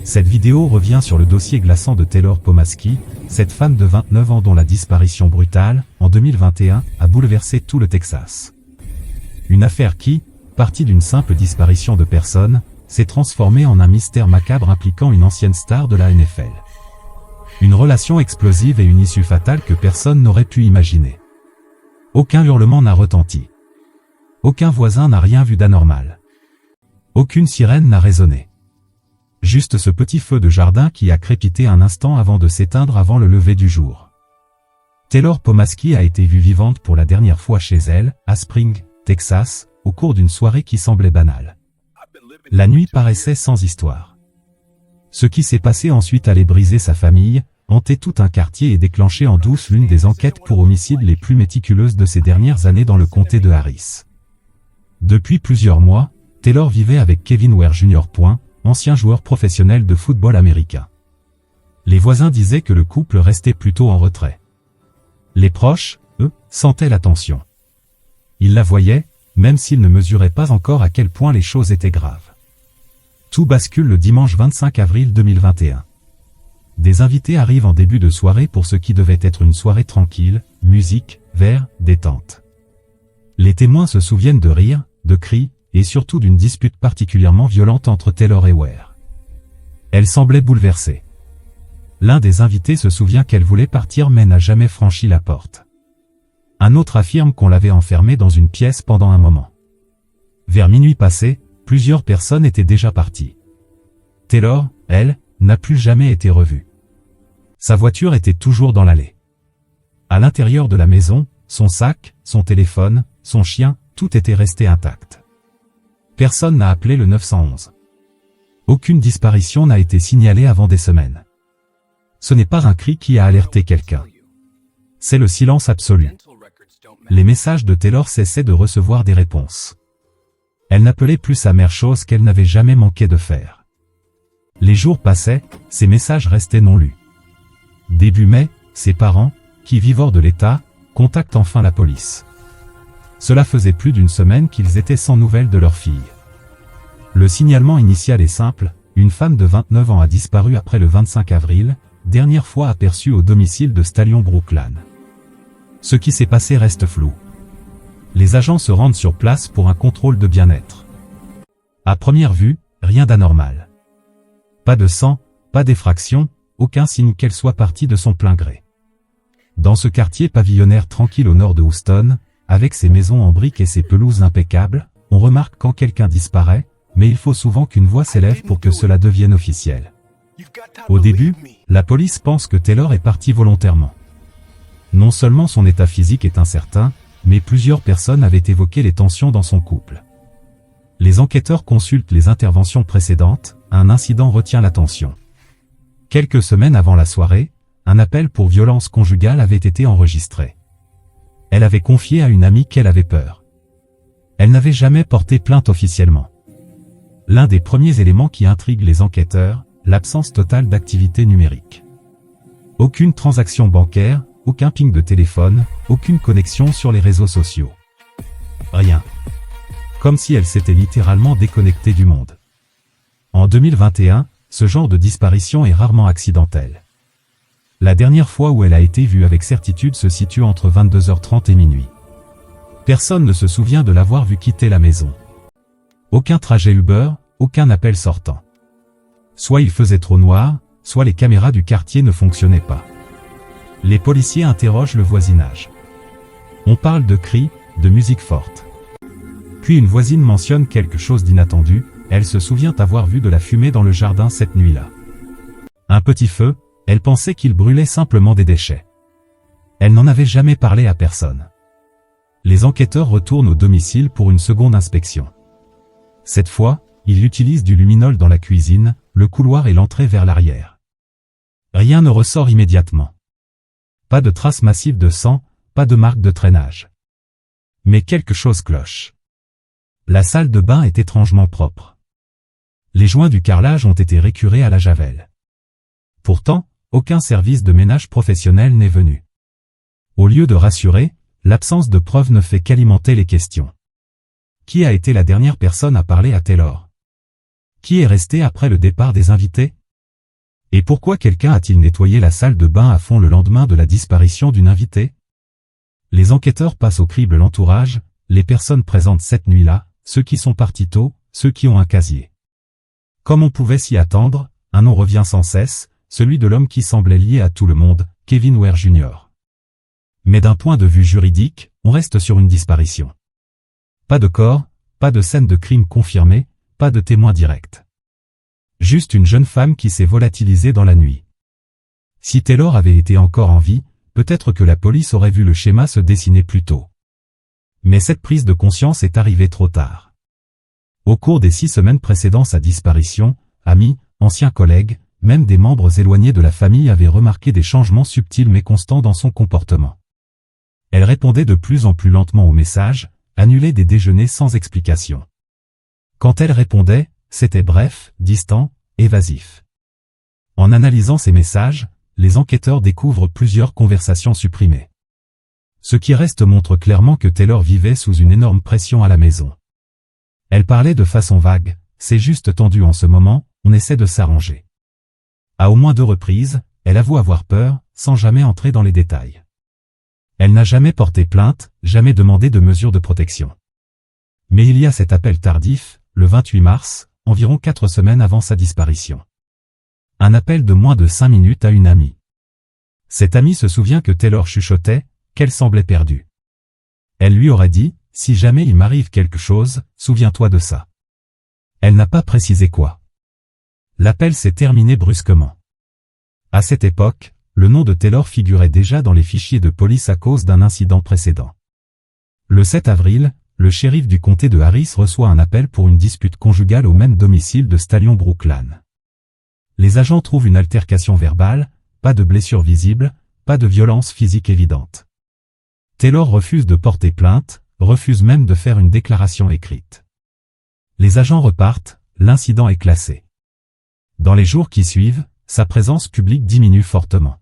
Cette vidéo revient sur le dossier glaçant de Taylor Pomaski, cette femme de 29 ans dont la disparition brutale, en 2021, a bouleversé tout le Texas. Une affaire qui, partie d'une simple disparition de personnes, s'est transformée en un mystère macabre impliquant une ancienne star de la NFL. Une relation explosive et une issue fatale que personne n'aurait pu imaginer. Aucun hurlement n'a retenti. Aucun voisin n'a rien vu d'anormal. Aucune sirène n'a résonné. Juste ce petit feu de jardin qui a crépité un instant avant de s'éteindre avant le lever du jour. Taylor Pomaski a été vue vivante pour la dernière fois chez elle, à Spring, Texas, au cours d'une soirée qui semblait banale. La nuit paraissait sans histoire. Ce qui s'est passé ensuite allait briser sa famille, hanter tout un quartier et déclencher en douce l'une des enquêtes pour homicide les plus méticuleuses de ces dernières années dans le comté de Harris. Depuis plusieurs mois, Taylor vivait avec Kevin Ware Jr. Ancien joueur professionnel de football américain. Les voisins disaient que le couple restait plutôt en retrait. Les proches, eux, sentaient la tension. Ils la voyaient, même s'ils ne mesuraient pas encore à quel point les choses étaient graves. Tout bascule le dimanche 25 avril 2021. Des invités arrivent en début de soirée pour ce qui devait être une soirée tranquille, musique, verre, détente. Les témoins se souviennent de rires, de cris, et surtout d'une dispute particulièrement violente entre Taylor et Ware. Elle semblait bouleversée. L'un des invités se souvient qu'elle voulait partir mais n'a jamais franchi la porte. Un autre affirme qu'on l'avait enfermée dans une pièce pendant un moment. Vers minuit passé, plusieurs personnes étaient déjà parties. Taylor, elle, n'a plus jamais été revue. Sa voiture était toujours dans l'allée. À l'intérieur de la maison, son sac, son téléphone, son chien, tout était resté intact. Personne n'a appelé le 911. Aucune disparition n'a été signalée avant des semaines. Ce n'est pas un cri qui a alerté quelqu'un. C'est le silence absolu. Les messages de Taylor cessaient de recevoir des réponses. Elle n'appelait plus sa mère, chose qu'elle n'avait jamais manqué de faire. Les jours passaient, ses messages restaient non lus. Début mai, ses parents, qui vivent hors de l'État, contactent enfin la police. Cela faisait plus d'une semaine qu'ils étaient sans nouvelles de leur fille. Le signalement initial est simple, une femme de 29 ans a disparu après le 25 avril, dernière fois aperçue au domicile de Stallion Brookland. Ce qui s'est passé reste flou. Les agents se rendent sur place pour un contrôle de bien-être. À première vue, rien d'anormal. Pas de sang, pas d'effraction, aucun signe qu'elle soit partie de son plein gré. Dans ce quartier pavillonnaire tranquille au nord de Houston, avec ses maisons en briques et ses pelouses impeccables, on remarque quand quelqu'un disparaît, mais il faut souvent qu'une voix s'élève pour que cela devienne officiel. Au début, la police pense que Taylor est partie volontairement. Non seulement son état physique est incertain, mais plusieurs personnes avaient évoqué les tensions dans son couple. Les enquêteurs consultent les interventions précédentes, un incident retient l'attention. Quelques semaines avant la soirée, un appel pour violence conjugale avait été enregistré. Elle avait confié à une amie qu'elle avait peur. Elle n'avait jamais porté plainte officiellement. L'un des premiers éléments qui intrigue les enquêteurs, l'absence totale d'activité numérique. Aucune transaction bancaire, aucun ping de téléphone, aucune connexion sur les réseaux sociaux. Rien. Comme si elle s'était littéralement déconnectée du monde. En 2021, ce genre de disparition est rarement accidentel. La dernière fois où elle a été vue avec certitude se situe entre 22h30 et minuit. Personne ne se souvient de l'avoir vue quitter la maison. Aucun trajet Uber, aucun appel sortant. Soit il faisait trop noir, soit les caméras du quartier ne fonctionnaient pas. Les policiers interrogent le voisinage. On parle de cris, de musique forte. Puis une voisine mentionne quelque chose d'inattendu, elle se souvient avoir vu de la fumée dans le jardin cette nuit-là. Un petit feu, elle pensait qu'il brûlait simplement des déchets. Elle n'en avait jamais parlé à personne. Les enquêteurs retournent au domicile pour une seconde inspection. Cette fois, ils utilisent du luminol dans la cuisine, le couloir et l'entrée vers l'arrière. Rien ne ressort immédiatement. Pas de traces massives de sang, pas de marques de traînage. Mais quelque chose cloche. La salle de bain est étrangement propre. Les joints du carrelage ont été récurés à la javel. Pourtant, aucun service de ménage professionnel n'est venu. Au lieu de rassurer, l'absence de preuves ne fait qu'alimenter les questions. Qui a été la dernière personne à parler à Taylor? Qui est resté après le départ des invités? Et pourquoi quelqu'un a-t-il nettoyé la salle de bain à fond le lendemain de la disparition d'une invitée? Les enquêteurs passent au crible l'entourage, les personnes présentes cette nuit-là, ceux qui sont partis tôt, ceux qui ont un casier. Comme on pouvait s'y attendre, un nom revient sans cesse, celui de l'homme qui semblait lié à tout le monde, Kevin Ware Jr. Mais d'un point de vue juridique, on reste sur une disparition. Pas de corps, pas de scène de crime confirmée, pas de témoin direct. Juste une jeune femme qui s'est volatilisée dans la nuit. Si Taylor avait été encore en vie, peut-être que la police aurait vu le schéma se dessiner plus tôt. Mais cette prise de conscience est arrivée trop tard. Au cours des 6 semaines précédant sa disparition, amis, anciens collègues, même des membres éloignés de la famille avaient remarqué des changements subtils mais constants dans son comportement. Elle répondait de plus en plus lentement aux messages, annulait des déjeuners sans explication. Quand elle répondait, c'était bref, distant, évasif. En analysant ces messages, les enquêteurs découvrent plusieurs conversations supprimées. Ce qui reste montre clairement que Taylor vivait sous une énorme pression à la maison. Elle parlait de façon vague, c'est juste tendu en ce moment, on essaie de s'arranger. À au moins 2 reprises, elle avoue avoir peur, sans jamais entrer dans les détails. Elle n'a jamais porté plainte, jamais demandé de mesures de protection. Mais il y a cet appel tardif, le 28 mars, environ 4 semaines avant sa disparition. Un appel de moins de 5 minutes à une amie. Cette amie se souvient que Taylor chuchotait, qu'elle semblait perdue. Elle lui aurait dit, « Si jamais il m'arrive quelque chose, souviens-toi de ça. » Elle n'a pas précisé quoi. L'appel s'est terminé brusquement. À cette époque, le nom de Taylor figurait déjà dans les fichiers de police à cause d'un incident précédent. Le 7 avril, le shérif du comté de Harris reçoit un appel pour une dispute conjugale au même domicile de Stallion Brookline. Les agents trouvent une altercation verbale, pas de blessure visible, pas de violence physique évidente. Taylor refuse de porter plainte, refuse même de faire une déclaration écrite. Les agents repartent, l'incident est classé. Dans les jours qui suivent, sa présence publique diminue fortement.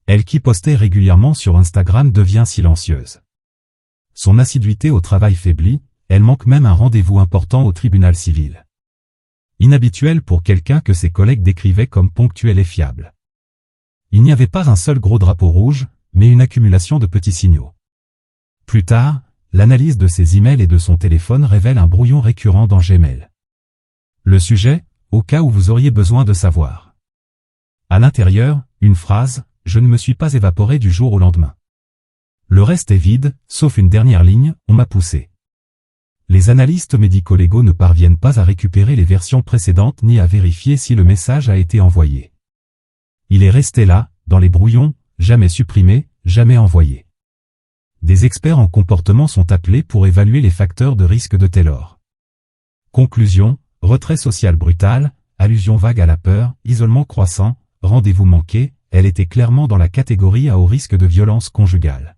Elle qui postait régulièrement sur Instagram devient silencieuse. Son assiduité au travail faiblit, elle manque même un rendez-vous important au tribunal civil. Inhabituel pour quelqu'un que ses collègues décrivaient comme ponctuel et fiable. Il n'y avait pas un seul gros drapeau rouge, mais une accumulation de petits signaux. Plus tard, l'analyse de ses emails et de son téléphone révèle un brouillon récurrent dans Gmail. Le sujet, au cas où vous auriez besoin de savoir. À l'intérieur, une phrase, « Je ne me suis pas évaporé du jour au lendemain. » Le reste est vide, sauf une dernière ligne, « On m'a poussé. » Les analystes médico-légaux ne parviennent pas à récupérer les versions précédentes ni à vérifier si le message a été envoyé. Il est resté là, dans les brouillons, jamais supprimé, jamais envoyé. Des experts en comportement sont appelés pour évaluer les facteurs de risque de Taylor. Conclusion, retrait social brutal, allusion vague à la peur, isolement croissant, rendez-vous manqué, elle était clairement dans la catégorie à haut risque de violence conjugale.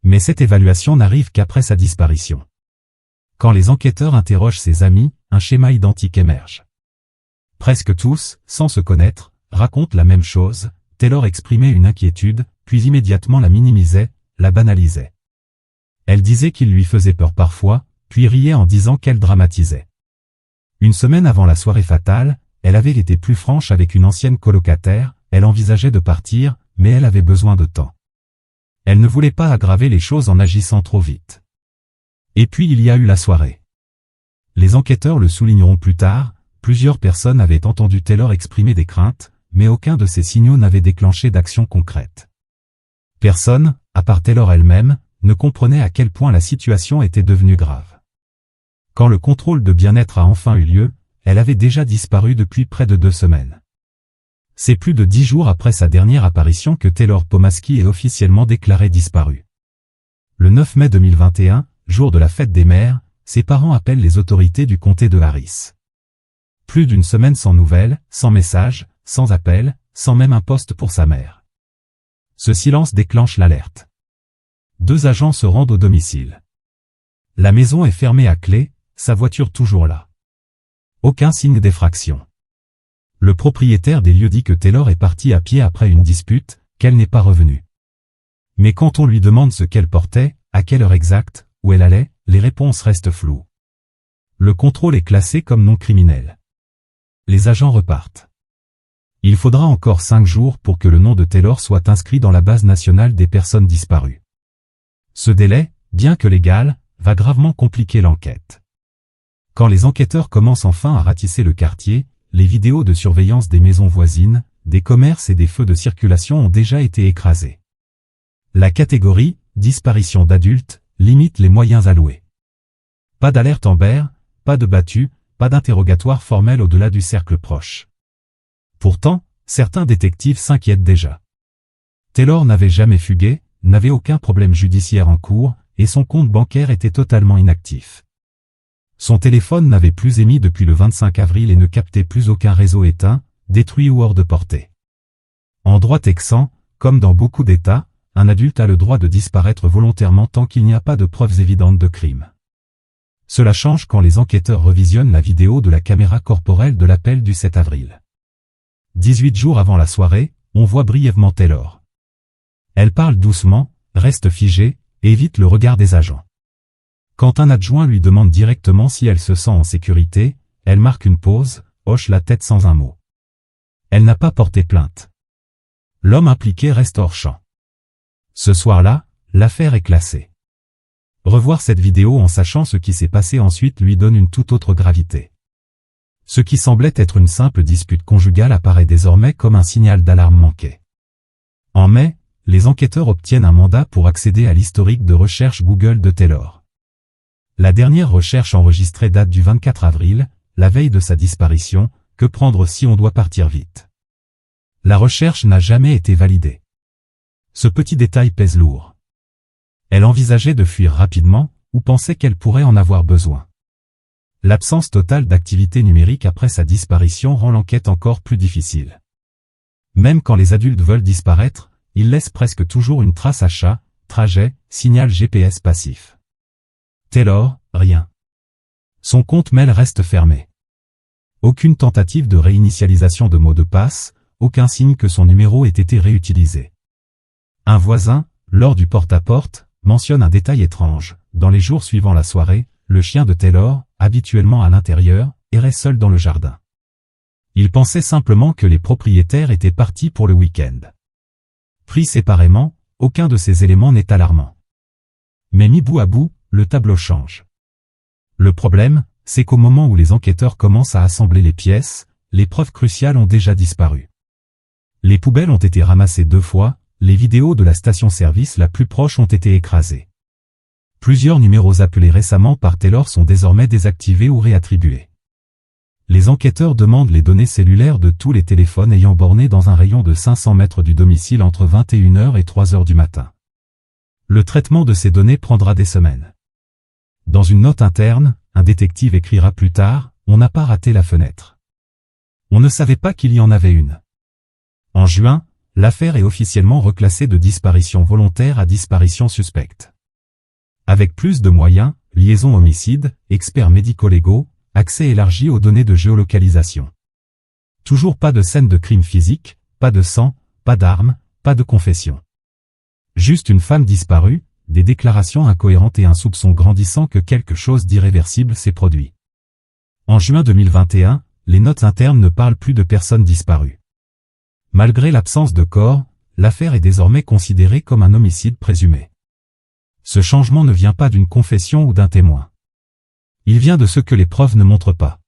Mais cette évaluation n'arrive qu'après sa disparition. Quand les enquêteurs interrogent ses amis, un schéma identique émerge. Presque tous, sans se connaître, racontent la même chose, Taylor exprimait une inquiétude, puis immédiatement la minimisait, la banalisait. Elle disait qu'il lui faisait peur parfois, puis riait en disant qu'elle dramatisait. Une semaine avant la soirée fatale, elle avait été plus franche avec une ancienne colocataire, elle envisageait de partir, mais elle avait besoin de temps. Elle ne voulait pas aggraver les choses en agissant trop vite. Et puis il y a eu la soirée. Les enquêteurs le souligneront plus tard, plusieurs personnes avaient entendu Taylor exprimer des craintes, mais aucun de ces signaux n'avait déclenché d'action concrète. Personne, à part Taylor elle-même, ne comprenait à quel point la situation était devenue grave. Quand le contrôle de bien-être a enfin eu lieu, elle avait déjà disparu depuis près de 2 semaines. C'est plus de 10 jours après sa dernière apparition que Taylor Pomaski est officiellement déclarée disparue. Le 9 mai 2021, jour de la fête des mères, ses parents appellent les autorités du comté de Harris. Plus d'une semaine sans nouvelles, sans message, sans appel, sans même un poste pour sa mère. Ce silence déclenche l'alerte. 2 agents se rendent au domicile. La maison est fermée à clé, sa voiture toujours là. Aucun signe d'effraction. Le propriétaire des lieux dit que Taylor est partie à pied après une dispute, qu'elle n'est pas revenue. Mais quand on lui demande ce qu'elle portait, à quelle heure exacte, où elle allait, les réponses restent floues. Le contrôle est classé comme non criminel. Les agents repartent. Il faudra encore 5 jours pour que le nom de Taylor soit inscrit dans la base nationale des personnes disparues. Ce délai, bien que légal, va gravement compliquer l'enquête. Quand les enquêteurs commencent enfin à ratisser le quartier, les vidéos de surveillance des maisons voisines, des commerces et des feux de circulation ont déjà été écrasées. La catégorie « disparition d'adultes » limite les moyens alloués. Pas d'alerte Amber, pas de battu, pas d'interrogatoire formel au-delà du cercle proche. Pourtant, certains détectives s'inquiètent déjà. Taylor n'avait jamais fugué, n'avait aucun problème judiciaire en cours, et son compte bancaire était totalement inactif. Son téléphone n'avait plus émis depuis le 25 avril et ne captait plus aucun réseau éteint, détruit ou hors de portée. En droit texan, comme dans beaucoup d'États, un adulte a le droit de disparaître volontairement tant qu'il n'y a pas de preuves évidentes de crime. Cela change quand les enquêteurs revisionnent la vidéo de la caméra corporelle de l'appel du 7 avril. 18 jours avant la soirée, on voit brièvement Taylor. Elle parle doucement, reste figée, et évite le regard des agents. Quand un adjoint lui demande directement si elle se sent en sécurité, elle marque une pause, hoche la tête sans un mot. Elle n'a pas porté plainte. L'homme impliqué reste hors champ. Ce soir-là, l'affaire est classée. Revoir cette vidéo en sachant ce qui s'est passé ensuite lui donne une toute autre gravité. Ce qui semblait être une simple dispute conjugale apparaît désormais comme un signal d'alarme manqué. En mai, les enquêteurs obtiennent un mandat pour accéder à l'historique de recherche Google de Taylor. La dernière recherche enregistrée date du 24 avril, la veille de sa disparition, que prendre si on doit partir vite. La recherche n'a jamais été validée. Ce petit détail pèse lourd. Elle envisageait de fuir rapidement, ou pensait qu'elle pourrait en avoir besoin. L'absence totale d'activité numérique après sa disparition rend l'enquête encore plus difficile. Même quand les adultes veulent disparaître, ils laissent presque toujours une trace achat, trajet, signal GPS passif. Taylor, rien. Son compte mail reste fermé. Aucune tentative de réinitialisation de mot de passe, aucun signe que son numéro ait été réutilisé. Un voisin, lors du porte-à-porte, mentionne un détail étrange. Dans les jours suivant la soirée, le chien de Taylor, habituellement à l'intérieur, errait seul dans le jardin. Il pensait simplement que les propriétaires étaient partis pour le week-end. Pris séparément, aucun de ces éléments n'est alarmant. Mais mis bout à bout, le tableau change. Le problème, c'est qu'au moment où les enquêteurs commencent à assembler les pièces, les preuves cruciales ont déjà disparu. Les poubelles ont été ramassées 2 fois, les vidéos de la station-service la plus proche ont été écrasées. Plusieurs numéros appelés récemment par Taylor sont désormais désactivés ou réattribués. Les enquêteurs demandent les données cellulaires de tous les téléphones ayant borné dans un rayon de 500 mètres du domicile entre 21h et 3h du matin. Le traitement de ces données prendra des semaines. Dans une note interne, un détective écrira plus tard, « On n'a pas raté la fenêtre. On ne savait pas qu'il y en avait une. » En juin, l'affaire est officiellement reclassée de disparition volontaire à disparition suspecte. Avec plus de moyens, liaison homicide, experts médico-légaux, accès élargi aux données de géolocalisation. Toujours pas de scène de crime physique, pas de sang, pas d'armes, pas de confession. Juste une femme disparue, des déclarations incohérentes et un soupçon grandissant que quelque chose d'irréversible s'est produit. En juin 2021, les notes internes ne parlent plus de personnes disparues. Malgré l'absence de corps, l'affaire est désormais considérée comme un homicide présumé. Ce changement ne vient pas d'une confession ou d'un témoin. Il vient de ce que les preuves ne montrent pas.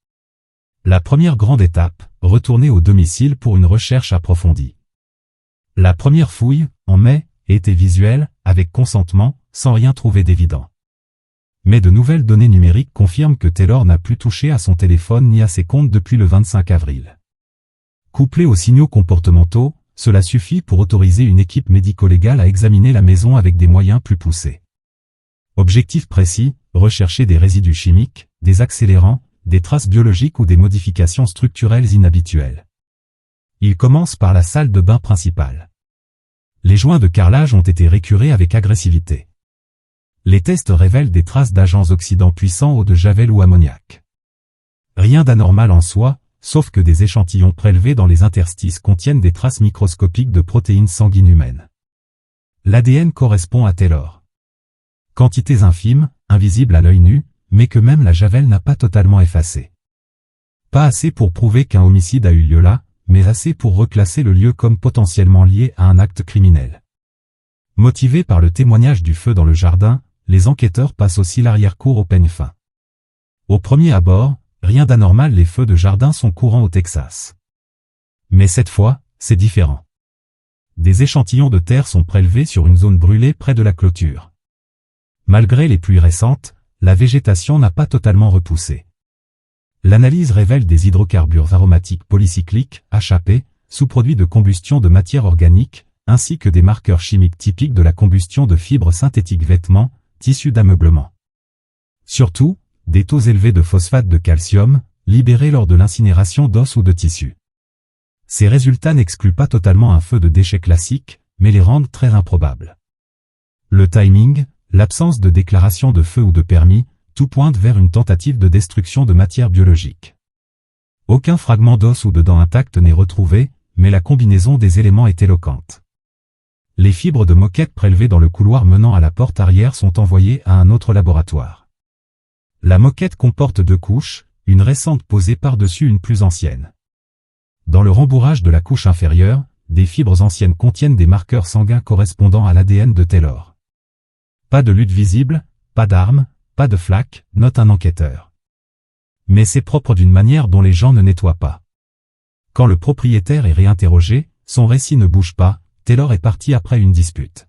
La première grande étape, retourner au domicile pour une recherche approfondie. La première fouille, en mai, était visuelle, avec consentement, sans rien trouver d'évident. Mais de nouvelles données numériques confirment que Taylor n'a plus touché à son téléphone ni à ses comptes depuis le 25 avril. Couplé aux signaux comportementaux, cela suffit pour autoriser une équipe médico-légale à examiner la maison avec des moyens plus poussés. Objectif précis, rechercher des résidus chimiques, des accélérants, des traces biologiques ou des modifications structurelles inhabituelles. Il commence par la salle de bain principale. Les joints de carrelage ont été récurés avec agressivité. Les tests révèlent des traces d'agents oxydants puissants ou de javel ou ammoniac. Rien d'anormal en soi, sauf que des échantillons prélevés dans les interstices contiennent des traces microscopiques de protéines sanguines humaines. L'ADN correspond à Taylor. Quantités infimes, invisibles à l'œil nu, mais que même la javel n'a pas totalement effacé. Pas assez pour prouver qu'un homicide a eu lieu là, mais assez pour reclasser le lieu comme potentiellement lié à un acte criminel. Motivés par le témoignage du feu dans le jardin, les enquêteurs passent aussi l'arrière-cour au peigne fin. Au premier abord, rien d'anormal, les feux de jardin sont courants au Texas. Mais cette fois, c'est différent. Des échantillons de terre sont prélevés sur une zone brûlée près de la clôture. Malgré les pluies récentes, la végétation n'a pas totalement repoussé. L'analyse révèle des hydrocarbures aromatiques polycycliques, HAP, sous-produits de combustion de matière organique, ainsi que des marqueurs chimiques typiques de la combustion de fibres synthétiques vêtements, tissus d'ameublement. Surtout, des taux élevés de phosphate de calcium, libérés lors de l'incinération d'os ou de tissus. Ces résultats n'excluent pas totalement un feu de déchets classique, mais les rendent très improbables. Le timing, l'absence de déclaration de feu ou de permis, tout pointe vers une tentative de destruction de matière biologique. Aucun fragment d'os ou de dent intact n'est retrouvé, mais la combinaison des éléments est éloquente. Les fibres de moquette prélevées dans le couloir menant à la porte arrière sont envoyées à un autre laboratoire. La moquette comporte 2 couches, une récente posée par-dessus une plus ancienne. Dans le rembourrage de la couche inférieure, des fibres anciennes contiennent des marqueurs sanguins correspondant à l'ADN de Taylor. Pas de lutte visible, pas d'armes, pas de flaque, note un enquêteur. Mais c'est propre d'une manière dont les gens ne nettoient pas. Quand le propriétaire est réinterrogé, son récit ne bouge pas, Taylor est parti après une dispute.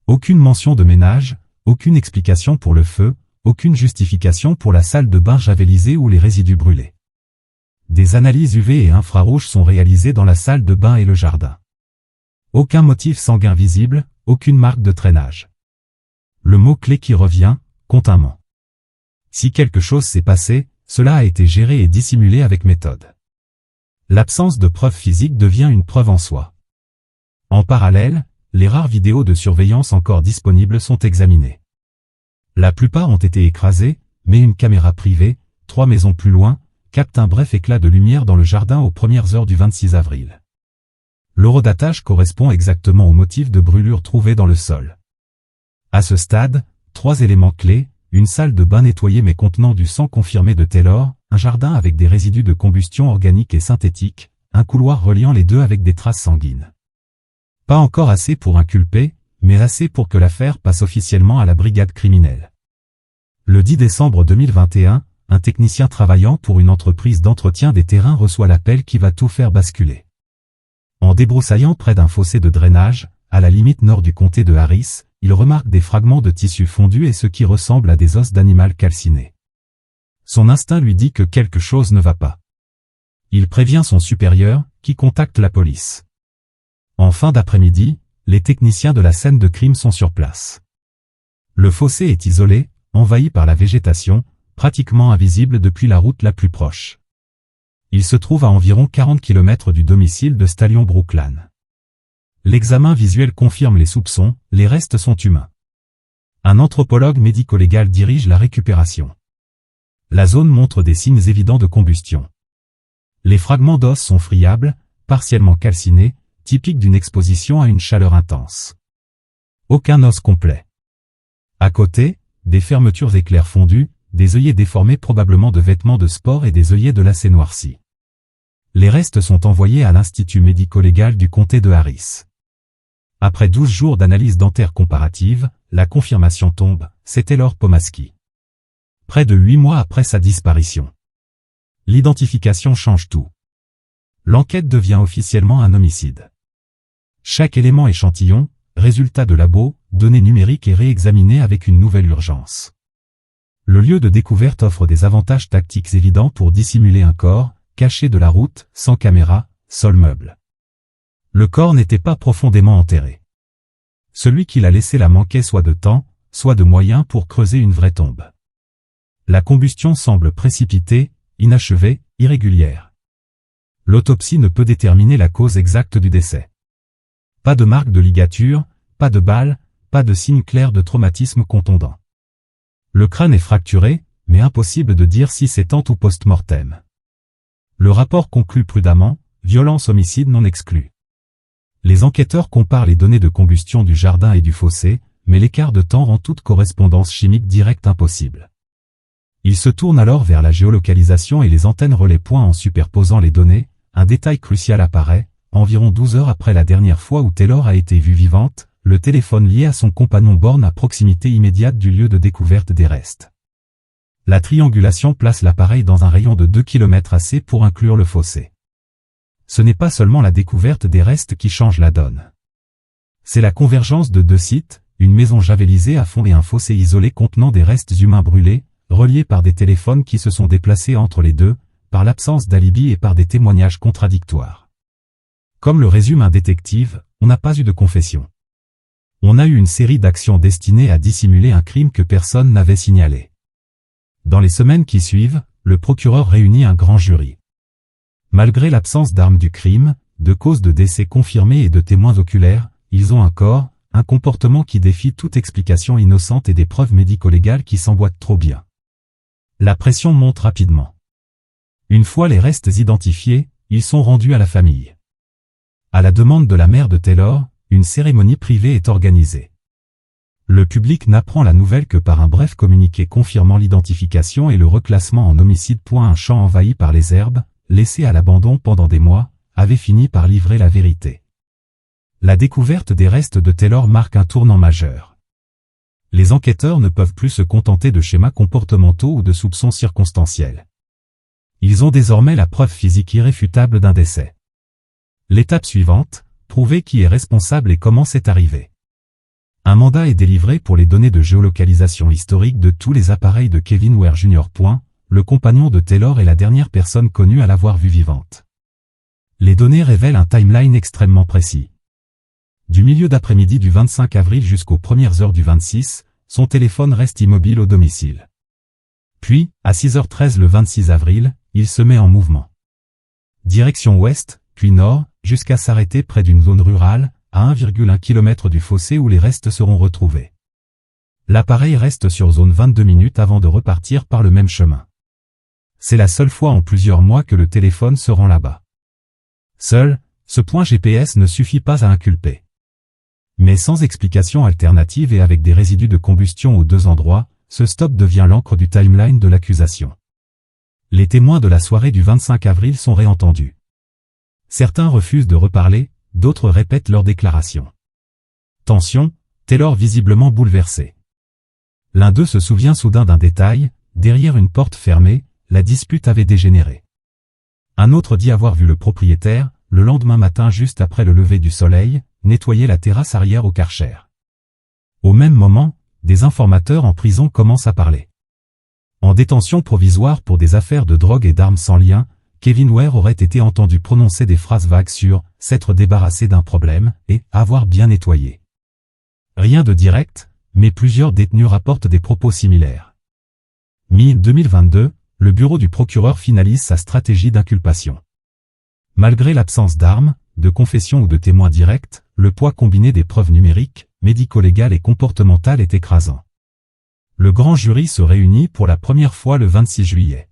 Aucune mention de ménage, aucune explication pour le feu, aucune justification pour la salle de bain javelisée ou les résidus brûlés. Des analyses UV et infrarouges sont réalisées dans la salle de bain et le jardin. Aucun motif sanguin visible, aucune marque de traînage. Le mot-clé qui revient, contintement. Si quelque chose s'est passé, cela a été géré et dissimulé avec méthode. L'absence de preuve physique devient une preuve en soi. En parallèle, les rares vidéos de surveillance encore disponibles sont examinées. La plupart ont été écrasées, mais une caméra privée, 3 maisons plus loin, capte un bref éclat de lumière dans le jardin aux premières heures du 26 avril. L'horodatage correspond exactement au motif de brûlure trouvé dans le sol. À ce stade, 3 éléments clés, une salle de bain nettoyée mais contenant du sang confirmé de Taylor, un jardin avec des résidus de combustion organique et synthétique, un couloir reliant les deux avec des traces sanguines. Pas encore assez pour inculper, mais assez pour que l'affaire passe officiellement à la brigade criminelle. Le 10 décembre 2021, un technicien travaillant pour une entreprise d'entretien des terrains reçoit l'appel qui va tout faire basculer. En débroussaillant près d'un fossé de drainage, à la limite nord du comté de Harris, il remarque des fragments de tissu fondu et ce qui ressemble à des os d'animal calciné. Son instinct lui dit que quelque chose ne va pas. Il prévient son supérieur, qui contacte la police. En fin d'après-midi, les techniciens de la scène de crime sont sur place. Le fossé est isolé, envahi par la végétation, pratiquement invisible depuis la route la plus proche. Il se trouve à environ 40 km du domicile de Stallion Brookland. L'examen visuel confirme les soupçons, les restes sont humains. Un anthropologue médico-légal dirige la récupération. La zone montre des signes évidents de combustion. Les fragments d'os sont friables, partiellement calcinés, typiques d'une exposition à une chaleur intense. Aucun os complet. À côté, des fermetures éclairs fondues, des œillets déformés probablement de vêtements de sport et des œillets de lacets noircis. Les restes sont envoyés à l'Institut médico-légal du comté de Harris. Après 12 jours d'analyse dentaire comparative, la confirmation tombe, c'est Taylor Pomaski. Près de 8 mois après sa disparition. L'identification change tout. L'enquête devient officiellement un homicide. Chaque élément échantillon, résultat de labo, données numériques est réexaminé avec une nouvelle urgence. Le lieu de découverte offre des avantages tactiques évidents pour dissimuler un corps, caché de la route, sans caméra, sol meuble. Le corps n'était pas profondément enterré. Celui qui l'a laissé la manquait soit de temps, soit de moyens pour creuser une vraie tombe. La combustion semble précipitée, inachevée, irrégulière. L'autopsie ne peut déterminer la cause exacte du décès. Pas de marque de ligature, pas de balle, pas de signe clair de traumatisme contondant. Le crâne est fracturé, mais impossible de dire si c'est ante ou post-mortem. Le rapport conclut prudemment, violence-homicide non exclu. Les enquêteurs comparent les données de combustion du jardin et du fossé, mais l'écart de temps rend toute correspondance chimique directe impossible. Ils se tournent alors vers la géolocalisation et les antennes relais points en superposant les données, un détail crucial apparaît. Environ 12 heures après la dernière fois où Taylor a été vue vivante, le téléphone lié à son compagnon borne à proximité immédiate du lieu de découverte des restes. La triangulation place l'appareil dans un rayon de 2 km assez pour inclure le fossé. Ce n'est pas seulement la découverte des restes qui change la donne. C'est la convergence de deux sites, une maison javelisée à fond et un fossé isolé contenant des restes humains brûlés, reliés par des téléphones qui se sont déplacés entre les deux, par l'absence d'alibi et par des témoignages contradictoires. Comme le résume un détective, on n'a pas eu de confession. On a eu une série d'actions destinées à dissimuler un crime que personne n'avait signalé. Dans les semaines qui suivent, le procureur réunit un grand jury. Malgré l'absence d'armes du crime, de causes de décès confirmées et de témoins oculaires, ils ont un corps, un comportement qui défie toute explication innocente et des preuves médico-légales qui s'emboîtent trop bien. La pression monte rapidement. Une fois les restes identifiés, ils sont rendus à la famille. À la demande de la mère de Taylor, une cérémonie privée est organisée. Le public n'apprend la nouvelle que par un bref communiqué confirmant l'identification et le reclassement en homicide. Un champ envahi par les herbes, laissé à l'abandon pendant des mois, avait fini par livrer la vérité. La découverte des restes de Taylor marque un tournant majeur. Les enquêteurs ne peuvent plus se contenter de schémas comportementaux ou de soupçons circonstanciels. Ils ont désormais la preuve physique irréfutable d'un décès. L'étape suivante, prouver qui est responsable et comment c'est arrivé. Un mandat est délivré pour les données de géolocalisation historique de tous les appareils de Kevin Ware Jr. Le compagnon de Taylor est la dernière personne connue à l'avoir vue vivante. Les données révèlent un timeline extrêmement précis. Du milieu d'après-midi du 25 avril jusqu'aux premières heures du 26, son téléphone reste immobile au domicile. Puis, à 6h13 le 26 avril, il se met en mouvement. Direction ouest, puis nord, jusqu'à s'arrêter près d'une zone rurale, à 1,1 km du fossé où les restes seront retrouvés. L'appareil reste sur zone 22 minutes avant de repartir par le même chemin. C'est la seule fois en plusieurs mois que le téléphone se rend là-bas. Seul, ce point GPS ne suffit pas à inculper. Mais sans explication alternative et avec des résidus de combustion aux deux endroits, ce stop devient l'encre du timeline de l'accusation. Les témoins de la soirée du 25 avril sont réentendus. Certains refusent de reparler, d'autres répètent leurs déclarations. Tension, Taylor visiblement bouleversé. L'un d'eux se souvient soudain d'un détail, derrière une porte fermée, la dispute avait dégénéré. Un autre dit avoir vu le propriétaire, le lendemain matin juste après le lever du soleil, nettoyer la terrasse arrière au Karcher. Au même moment, des informateurs en prison commencent à parler. En détention provisoire pour des affaires de drogue et d'armes sans lien, Kevin Ware aurait été entendu prononcer des phrases vagues sur « s'être débarrassé d'un problème » et « avoir bien nettoyé ». Rien de direct, mais plusieurs détenus rapportent des propos similaires. Mi-2022, le bureau du procureur finalise sa stratégie d'inculpation. Malgré l'absence d'armes, de confessions ou de témoins directs, le poids combiné des preuves numériques, médico-légales et comportementales est écrasant. Le grand jury se réunit pour la première fois le 26 juillet.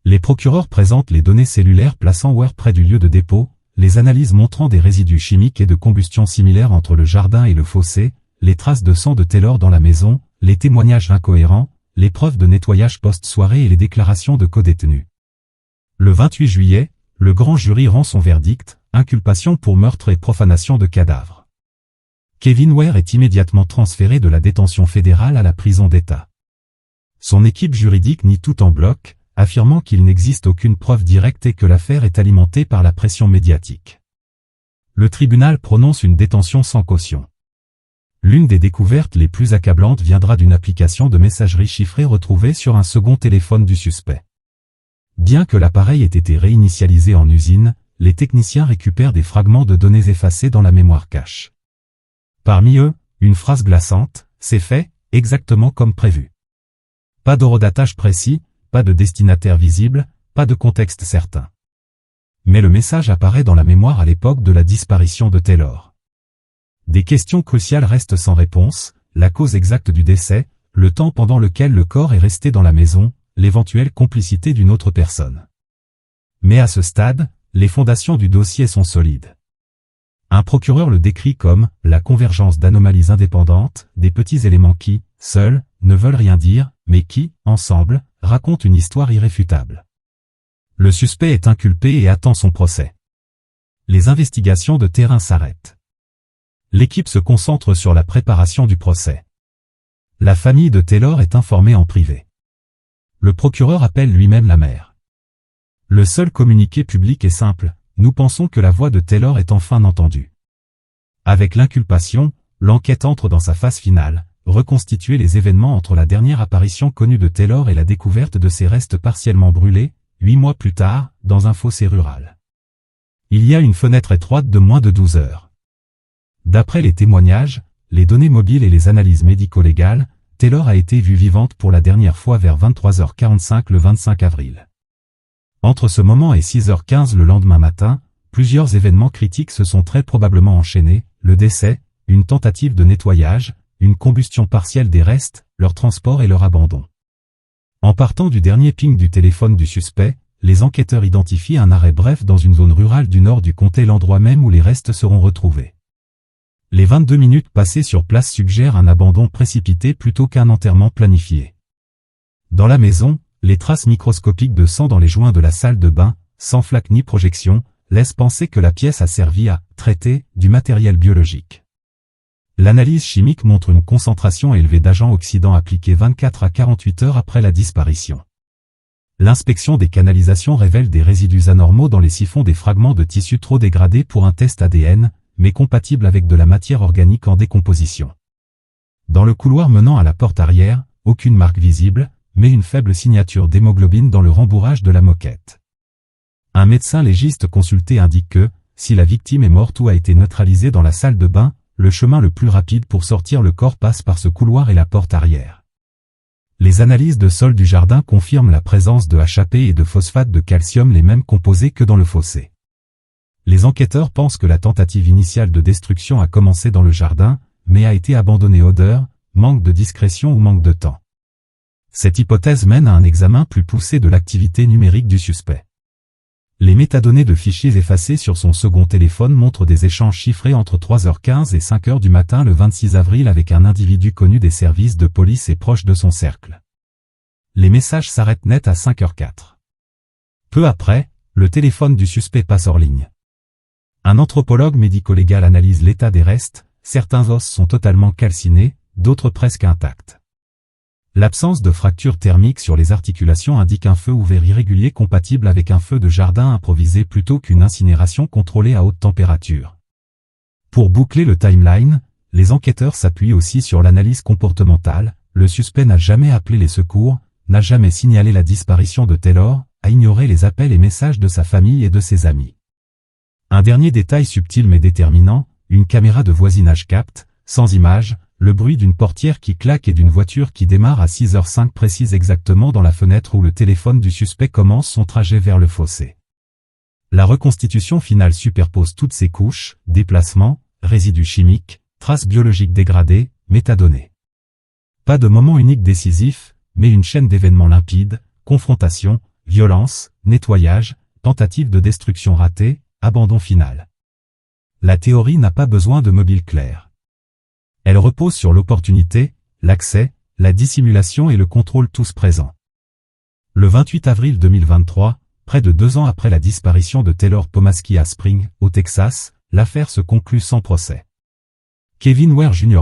Les procureurs présentent les données cellulaires plaçant Ware près du lieu de dépôt, les analyses montrant des résidus chimiques et de combustion similaires entre le jardin et le fossé, les traces de sang de Taylor dans la maison, les témoignages incohérents, les preuves de nettoyage post-soirée et les déclarations de codétenus. Le 28 juillet, le grand jury rend son verdict, inculpation pour meurtre et profanation de cadavres. Kevin Ware est immédiatement transféré de la détention fédérale à la prison d'État. Son équipe juridique nie tout en bloc, affirmant qu'il n'existe aucune preuve directe et que l'affaire est alimentée par la pression médiatique. Le tribunal prononce une détention sans caution. L'une des découvertes les plus accablantes viendra d'une application de messagerie chiffrée retrouvée sur un second téléphone du suspect. Bien que l'appareil ait été réinitialisé en usine, les techniciens récupèrent des fragments de données effacés dans la mémoire cache. Parmi eux, une phrase glaçante, « c'est fait, exactement comme prévu ». Pas d'horodatage précis, pas de destinataire visible, pas de contexte certain. Mais le message apparaît dans la mémoire à l'époque de la disparition de Taylor. Des questions cruciales restent sans réponse, la cause exacte du décès, le temps pendant lequel le corps est resté dans la maison, l'éventuelle complicité d'une autre personne. Mais à ce stade, les fondations du dossier sont solides. Un procureur le décrit comme « la convergence d'anomalies indépendantes, des petits éléments qui, seuls, ne veulent rien dire, mais qui, ensemble, racontent une histoire irréfutable ». Le suspect est inculpé et attend son procès. Les investigations de terrain s'arrêtent. L'équipe se concentre sur la préparation du procès. La famille de Taylor est informée en privé. Le procureur appelle lui-même la mère. Le seul communiqué public est simple: nous pensons que la voix de Taylor est enfin entendue. Avec l'inculpation, l'enquête entre dans sa phase finale, reconstituer les événements entre la dernière apparition connue de Taylor et la découverte de ses restes partiellement brûlés, 8 mois plus tard, dans un fossé rural. Il y a une fenêtre étroite de moins de 12 heures. D'après les témoignages, les données mobiles et les analyses médico-légales, Taylor a été vue vivante pour la dernière fois vers 23h45 le 25 avril. Entre ce moment et 6h15 le lendemain matin, plusieurs événements critiques se sont très probablement enchaînés: le décès, une tentative de nettoyage, une combustion partielle des restes, leur transport et leur abandon. En partant du dernier ping du téléphone du suspect, les enquêteurs identifient un arrêt bref dans une zone rurale du nord du comté, l'endroit même où les restes seront retrouvés. Les 22 minutes passées sur place suggèrent un abandon précipité plutôt qu'un enterrement planifié. Dans la maison, les traces microscopiques de sang dans les joints de la salle de bain, sans flaque ni projection, laissent penser que la pièce a servi à traiter du matériel biologique. L'analyse chimique montre une concentration élevée d'agents oxydants appliqués 24 à 48 heures après la disparition. L'inspection des canalisations révèle des résidus anormaux dans les siphons, des fragments de tissu trop dégradés pour un test ADN, mais compatibles avec de la matière organique en décomposition. Dans le couloir menant à la porte arrière, aucune marque visible, mais une faible signature d'hémoglobine dans le rembourrage de la moquette. Un médecin légiste consulté indique que, si la victime est morte ou a été neutralisée dans la salle de bain, le chemin le plus rapide pour sortir le corps passe par ce couloir et la porte arrière. Les analyses de sol du jardin confirment la présence de HAP et de phosphate de calcium, les mêmes composés que dans le fossé. Les enquêteurs pensent que la tentative initiale de destruction a commencé dans le jardin, mais a été abandonnée odeur, manque de discrétion ou manque de temps. Cette hypothèse mène à un examen plus poussé de l'activité numérique du suspect. Les métadonnées de fichiers effacés sur son second téléphone montrent des échanges chiffrés entre 3h15 et 5h du matin le 26 avril avec un individu connu des services de police et proche de son cercle. Les messages s'arrêtent net à 5h04. Peu après, le téléphone du suspect passe hors ligne. Un anthropologue médico-légal analyse l'état des restes, certains os sont totalement calcinés, d'autres presque intacts. L'absence de fractures thermiques sur les articulations indique un feu ouvert irrégulier compatible avec un feu de jardin improvisé plutôt qu'une incinération contrôlée à haute température. Pour boucler le timeline, les enquêteurs s'appuient aussi sur l'analyse comportementale. Le suspect n'a jamais appelé les secours, n'a jamais signalé la disparition de Taylor, a ignoré les appels et messages de sa famille et de ses amis. Un dernier détail subtil mais déterminant, une caméra de voisinage capte, sans image, le bruit d'une portière qui claque et d'une voiture qui démarre à 6h05 précise exactement dans la fenêtre où le téléphone du suspect commence son trajet vers le fossé. La reconstitution finale superpose toutes ces couches: déplacement, résidus chimiques, traces biologiques dégradées, métadonnées. Pas de moment unique décisif, mais une chaîne d'événements limpides: confrontation, violence, nettoyage, tentative de destruction ratée, abandon final. La théorie n'a pas besoin de mobile clair. Elle repose sur l'opportunité, l'accès, la dissimulation et le contrôle tous présents. Le 28 avril 2023, près de 2 ans après la disparition de Taylor Pomaski à Spring, au Texas, l'affaire se conclut sans procès. Kevin Ware Jr.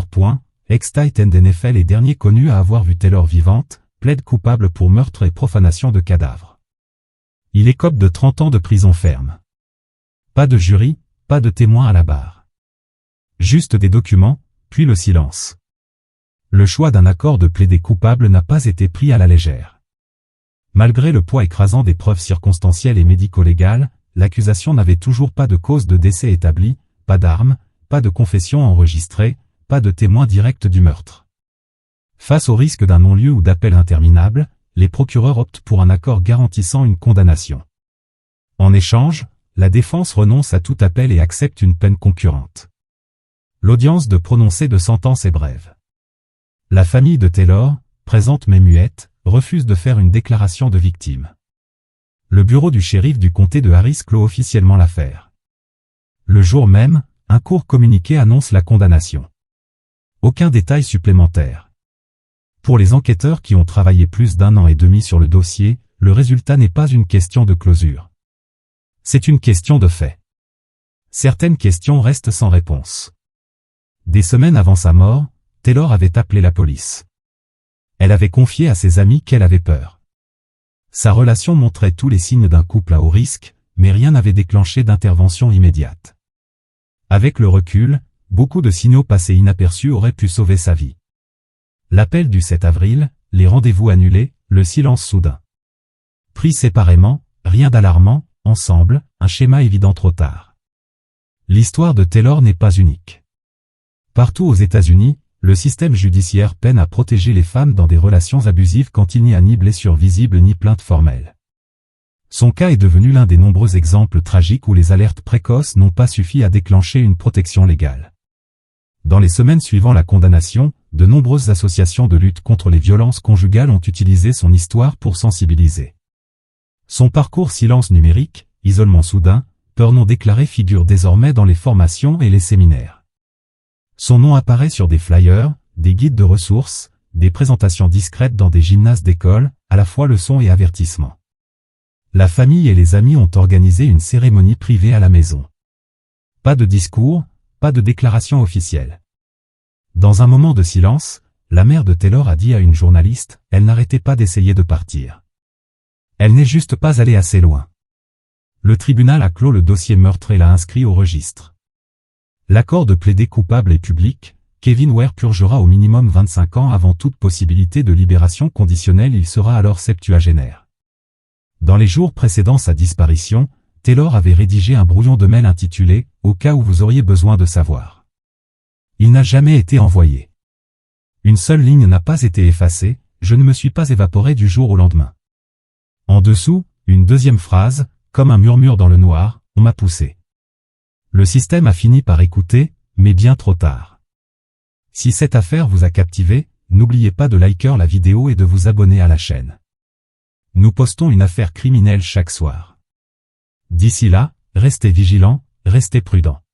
Ex-tight end NFL et dernier connu à avoir vu Taylor vivante, plaide coupable pour meurtre et profanation de cadavres. Il écope de 30 ans de prison ferme. Pas de jury, pas de témoin à la barre. Juste des documents, puis le silence. Le choix d'un accord de plaider coupable n'a pas été pris à la légère. Malgré le poids écrasant des preuves circonstancielles et médico-légales, l'accusation n'avait toujours pas de cause de décès établie, pas d'armes, pas de confession enregistrée, pas de témoin direct du meurtre. Face au risque d'un non-lieu ou d'appel interminable, les procureurs optent pour un accord garantissant une condamnation. En échange, la défense renonce à tout appel et accepte une peine concurrente. L'audience de prononcé de sentence est brève. La famille de Taylor, présente mais muette, refuse de faire une déclaration de victime. Le bureau du shérif du comté de Harris clôt officiellement l'affaire. Le jour même, un court communiqué annonce la condamnation. Aucun détail supplémentaire. Pour les enquêteurs qui ont travaillé plus d'1 an et demi sur le dossier, le résultat n'est pas une question de closure. C'est une question de fait. Certaines questions restent sans réponse. Des semaines avant sa mort, Taylor avait appelé la police. Elle avait confié à ses amis qu'elle avait peur. Sa relation montrait tous les signes d'un couple à haut risque, mais rien n'avait déclenché d'intervention immédiate. Avec le recul, beaucoup de signaux passés inaperçus auraient pu sauver sa vie. L'appel du 7 avril, les rendez-vous annulés, le silence soudain. Pris séparément, rien d'alarmant, ensemble, un schéma évident trop tard. L'histoire de Taylor n'est pas unique. Partout aux États-Unis, le système judiciaire peine à protéger les femmes dans des relations abusives quand il n'y a ni blessure visible ni plainte formelle. Son cas est devenu l'un des nombreux exemples tragiques où les alertes précoces n'ont pas suffi à déclencher une protection légale. Dans les semaines suivant la condamnation, de nombreuses associations de lutte contre les violences conjugales ont utilisé son histoire pour sensibiliser. Son parcours silence numérique, isolement soudain, peur non déclarée figure désormais dans les formations et les séminaires. Son nom apparaît sur des flyers, des guides de ressources, des présentations discrètes dans des gymnases d'école, à la fois leçons et avertissements. La famille et les amis ont organisé une cérémonie privée à la maison. Pas de discours, pas de déclaration officielle. Dans un moment de silence, la mère de Taylor a dit à une journaliste, elle n'arrêtait pas d'essayer de partir. Elle n'est juste pas allée assez loin. Le tribunal a clos le dossier meurtre et l'a inscrit au registre. L'accord de plaider coupable est public, Kevin Ware purgera au minimum 25 ans avant toute possibilité de libération conditionnelle, il sera alors septuagénaire. Dans les jours précédant sa disparition, Taylor avait rédigé un brouillon de mail intitulé « Au cas où vous auriez besoin de savoir ». Il n'a jamais été envoyé. Une seule ligne n'a pas été effacée, je ne me suis pas évaporé du jour au lendemain. En dessous, une deuxième phrase, comme un murmure dans le noir, on m'a poussé. Le système a fini par écouter, mais bien trop tard. Si cette affaire vous a captivé, n'oubliez pas de liker la vidéo et de vous abonner à la chaîne. Nous postons une affaire criminelle chaque soir. D'ici là, restez vigilants, restez prudents.